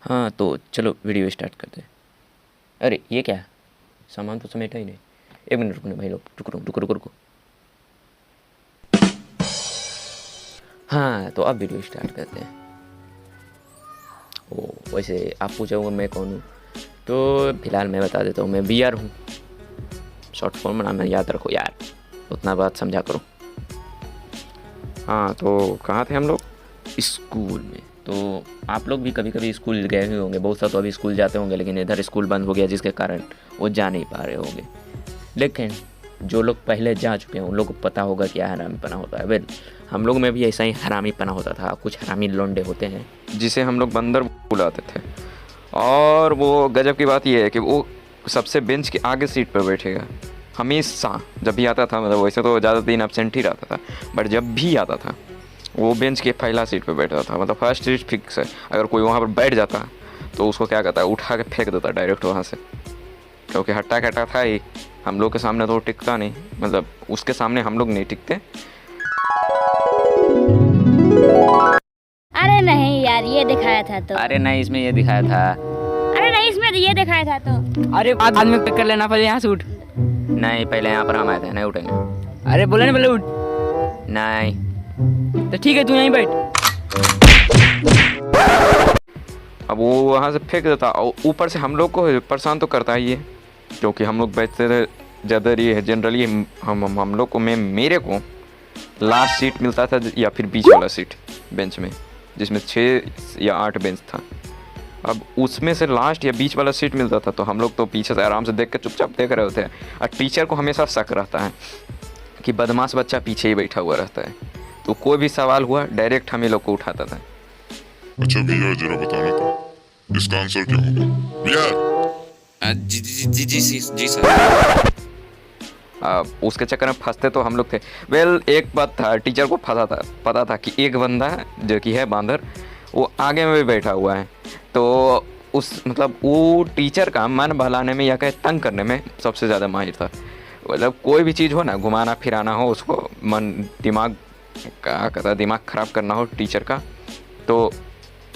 हाँ तो चलो वीडियो स्टार्ट करते हैं। अरे ये क्या है, सामान तो समेटा ही नहीं। एक मिनट रुकना भाई लोग, रुको रुको रुको रुको। हाँ तो अब वीडियो स्टार्ट करते हैं। ओ वैसे आप पूछोगे मैं कौन हूँ, तो फिलहाल मैं बता देता हूँ, मैं BR हूँ। शॉर्ट फॉर्म नाम है, याद रखो यार, उतना बात समझा करो। हाँ तो कहाँ थे हम लोग, स्कूल में। तो आप लोग भी कभी कभी स्कूल गए हुए होंगे, बहुत सा तो अभी स्कूल जाते होंगे, लेकिन इधर स्कूल बंद हो गया जिसके कारण वो जा नहीं पा रहे होंगे। लेकिन जो लोग पहले जा चुके हैं उन लोगों को पता होगा क्या हरामीपना होता है। वेल हम लोग में भी ऐसा ही हरामीपना होता था। कुछ हरामी लौंडे होते हैं जिसे हम लोग बंदर बुलाते थे, और वो गजब की बात यह है कि वो सबसे बेंच के आगे सीट पर बैठेगा हमेशा। जब भी आता था, मतलब वैसे तो ज़्यादा दिन एब्सेंट ही रहता था, बट जब भी आता था वो बेंच के पहला सीट पर बैठता था। मतलब फर्स्ट सीट फिक्स है। अगर कोई वहाँ पर बैठ जाता तो उसको क्या कहता है, उठा के फेंक देता डायरेक्ट वहाँ से, क्योंकि हट्टा कट्टा था ही। हम लोग के सामने तो टिकता नहीं, मतलब उसके सामने हम लोग नहीं टिकते। अरे नहीं यार, ये दिखाया था तो। अरे नहीं, इसमें ये दिखाया था। अरे नहीं, इसमें ये दिखाया था तो। अरे बाद में पिक कर लेना, पहले यहाँ से उठ। नहीं पहले यहाँ पर हम आए थे, नहीं उठेंगे। अरे बोले ना पहले उठ। नहीं तो ठीक है, तू यहीं बैठ। अब वो वहाँ से फेंक देता, और ऊपर से हम लोग को परेशान तो करता ही है, क्योंकि हम लोग बैठते थे ज़्यादा ये है जनरली। हम लोग को मेरे को लास्ट सीट मिलता था, या फिर बीच वाला सीट बेंच में, जिसमें 6 या 8 बेंच था। अब उसमें से लास्ट या बीच वाला सीट मिलता था, तो हम लोग तो पीछे से आराम से देख के चुपचाप देख रहे होते हैं। और टीचर को हमेशा शक रहता है कि बदमाश बच्चा पीछे ही बैठा हुआ रहता है, तो कोई भी सवाल हुआ डायरेक्ट हमें लोग को उठाता था। अच्छा भैया, जरा बताना तो इसका आंसर क्या होगा भैया? जी जी जी जी जी जी सर। उसके चक्कर में फंसते तो हम लोग थे। वेल एक बात था, टीचर को पता था कि एक बंदा जो कि है बांदर, वो आगे में भी बैठा हुआ है। तो उस मतलब वो टीचर का मन बहलाने में या कहे तंग करने में सबसे ज़्यादा माहिर था। मतलब कोई भी चीज़ हो ना, घुमाना फिराना हो, उसको दिमाग ख़राब करना हो टीचर का, तो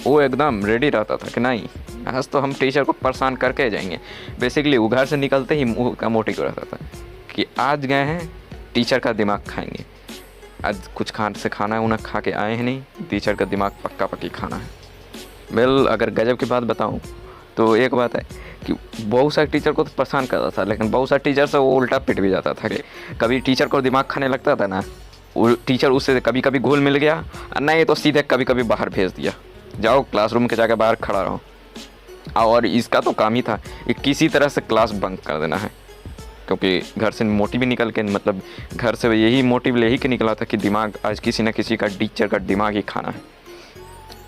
वो एकदम रेडी रहता था कि नहीं, आज तो हम टीचर को परेशान करके जाएंगे। बेसिकली वो घर से निकलते ही मुँह का मोटिव रहता था कि आज गए हैं टीचर का दिमाग खाएंगे। आज कुछ खाना है, उन्हें खा के आए हैं नहीं, टीचर का दिमाग पक्का पक्की खाना है। वेल अगर गजब की बात बताऊं तो एक बात है कि बहुत सारे टीचर को तो परेशान करता था, लेकिन बहुत सारे टीचर से वो उल्टा पिट भी जाता था कि कभी टीचर को दिमाग खाने लगता था ना, वो टीचर उससे कभी कभी घुल मिल गया, नहीं तो सीधे कभी कभी बाहर भेज दिया, जाओ क्लासरूम के जाके बाहर खड़ा रहो। और इसका तो काम ही था कि किसी तरह से क्लास बंक कर देना है, क्योंकि घर से मोटिव भी निकल के, मतलब घर से यही मोटिव यही के निकला था कि दिमाग आज किसी न किसी का टीचर का दिमाग ही खाना है।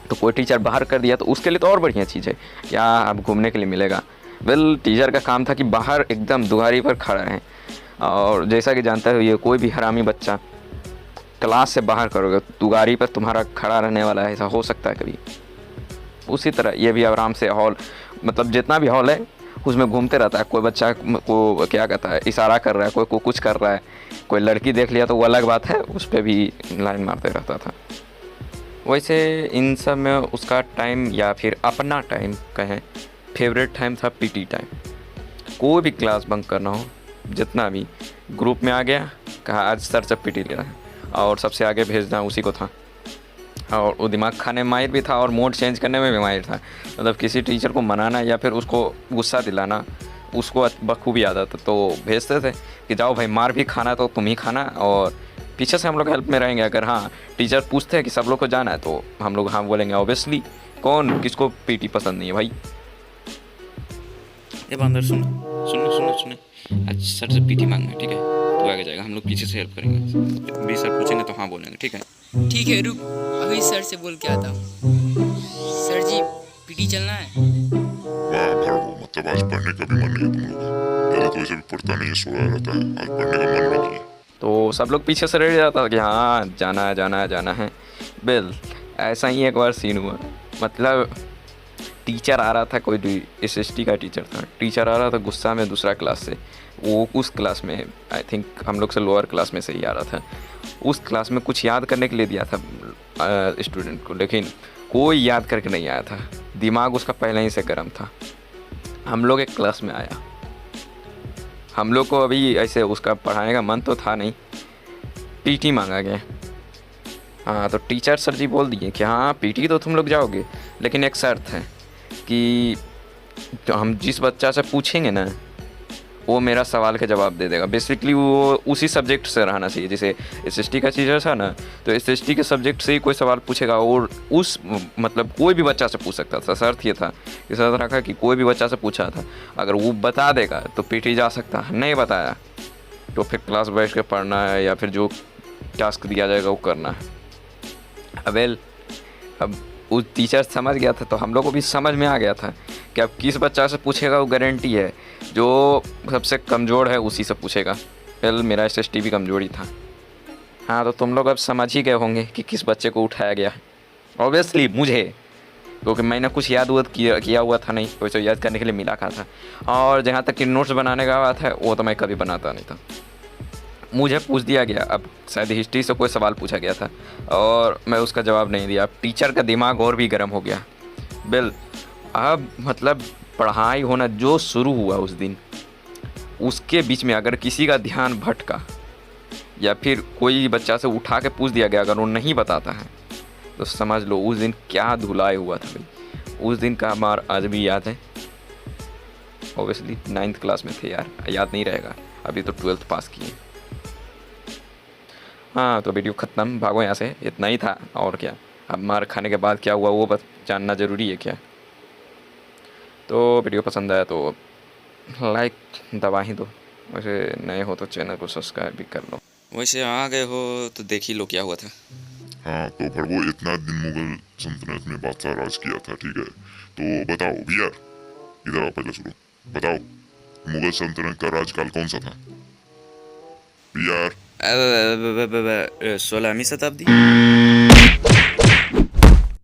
तो कोई टीचर बाहर कर दिया तो उसके लिए तो और बढ़िया चीज़ है, क्या अब घूमने के लिए मिलेगा। वेल टीचर का काम था कि बाहर एकदम दुआरी पर खड़ा रहें, और जैसा कि जानते हो ये कोई भी हरामी बच्चा क्लास से बाहर करोगे, दुआरी पर तुम्हारा खड़ा रहने वाला है, ऐसा हो सकता है कभी। उसी तरह ये भी आराम से हॉल, मतलब जितना भी हॉल है उसमें घूमते रहता है। कोई बच्चा को क्या कहता है, इशारा कर रहा है, कोई को कुछ कर रहा है, कोई लड़की देख लिया तो वो अलग बात है, उस पर भी लाइन मारते रहता था। वैसे इन सब में उसका टाइम, या फिर अपना टाइम कहें, फेवरेट टाइम था पीटी टाइम। कोई भी क्लास बंक करना हो, जितना भी ग्रुप में आ गया, कहा आज सर से पीटी लेना है, और सबसे आगे भेजना उसी को था। और वो दिमाग खाने में माहिर भी था, और मोड चेंज करने में भी माहिर था। मतलब किसी टीचर को मनाना या फिर उसको गुस्सा दिलाना उसको बखूबी आदत, तो भेजते थे कि जाओ भाई, मार भी खाना तो तुम ही खाना, और पीछे से हम लोग हेल्प में रहेंगे। अगर हाँ टीचर पूछते हैं कि सब लोग को जाना है, तो हम लोग हाँ बोलेंगे ऑब्वियसली। कौन किसको पीटी पसंद नहीं है भाई। ये बंदर सुनो सुनो सुनो सुनो, आज सर से पीटी मांगना है, ठीक है? तू आगे जाएगा, हम लोग पीछे से हेल्प करेंगे। भी सर पूछेंगे तो हाँ बोलेंगे, ठीक है? ठीक है, रुक, अभी सर से बोल के आता हूँ। सर जी, पीटी चलना है। वाह भड़वो, मतलब आज पढ़ने का भी मन नहीं है तुम लोग का? पहले तो वैसे भी पढ़ता नहीं है, सोया रहता है, आज पढ़ने का मन नहीं है। तो सब लोग पीछे से रेडी जाता कि हाँ जाना है जाना है जाना है। बिल ऐसा ही एक बार सीन हुआ। मतलब टीचर आ रहा था, कोई SST का टीचर था, टीचर आ रहा था गुस्सा में दूसरा क्लास से। वो उस क्लास में आई थिंक हम लोग से लोअर क्लास में से ही आ रहा था। उस क्लास में कुछ याद करने के लिए दिया था स्टूडेंट को, लेकिन कोई याद करके नहीं आया था, दिमाग उसका पहले ही से गर्म था। हम लोग एक क्लास में आया, हम लोग को अभी ऐसे उसका पढ़ाने का मन तो था नहीं, पीटी मांगा गया। हाँ, तो टीचर सर जी बोल दिए कि हाँ पीटी तो तुम लोग जाओगे, लेकिन एक शर्त है कि तो हम जिस बच्चा से पूछेंगे ना वो मेरा सवाल का जवाब दे देगा। बेसिकली वो उसी सब्जेक्ट से रहना चाहिए, जैसे एसएसटी का टीचर था ना, तो एसएसटी के सब्जेक्ट से ही कोई सवाल पूछेगा और उस मतलब कोई भी बच्चा से पूछ सकता था। शर्त ये था कि शर्त रखा कि कोई भी बच्चा से पूछा था, अगर वो बता देगा तो पीटी जा सकता है, नहीं बताया तो फिर क्लास बैठ के पढ़ना है या फिर जो टास्क दिया जाएगा वो करना है। अब उस टीचर समझ गया था, तो हम लोग को भी समझ में आ गया था कि अब किस बच्चा से पूछेगा वो गारंटी है, जो सबसे कमज़ोर है उसी से पूछेगा। मेरा एसएसटी भी कमज़ोरी था। हाँ, तो तुम लोग अब समझ ही गए होंगे कि किस बच्चे को उठाया गया। ऑब्वियसली मुझे, क्योंकि मैंने कुछ याद किया हुआ था नहीं, कोई तो याद करने के लिए मिला था। और जहाँ तक कि नोट्स बनाने का बात है वो तो मैं कभी बनाता नहीं था, मुझे पूछ दिया गया। अब शायद हिस्ट्री से कोई सवाल पूछा गया था और मैं उसका जवाब नहीं दिया। अब टीचर का दिमाग और भी गर्म हो गया। अब मतलब पढ़ाई होना जो शुरू हुआ उस दिन, उसके बीच में अगर किसी का ध्यान भटका या फिर कोई बच्चा से उठा के पूछ दिया गया, अगर वो नहीं बताता है तो समझ लो उस दिन क्या धुलाई हुआ था भाई। उस दिन का हमारा आज भी याद है। ऑब्वियसली 9th क्लास में थे यार, याद नहीं रहेगा, अभी तो 12th पास किए। हाँ, तो वीडियो ख़त्म, भागो यहाँ से, इतना ही था। और क्या, अब मार खाने के बाद क्या हुआ वो बस जानना ज़रूरी है क्या? तो वीडियो पसंद आया तो लाइक दबा ही दो, वैसे नए हो तो चैनल को सब्सक्राइब भी कर लो। वैसे आ गए हो तो देख ही लो क्या हुआ था। हाँ, तो भड़वो इतना दिन मुगल सल्तनत में बादशाह राज किया था, ठीक है? तो बताओ भैया, इधर आओ, पहले सुनो, बताओ मुगल सल्तनत का राजकाल कौन सा था भैया? 16वीं शताब्दी।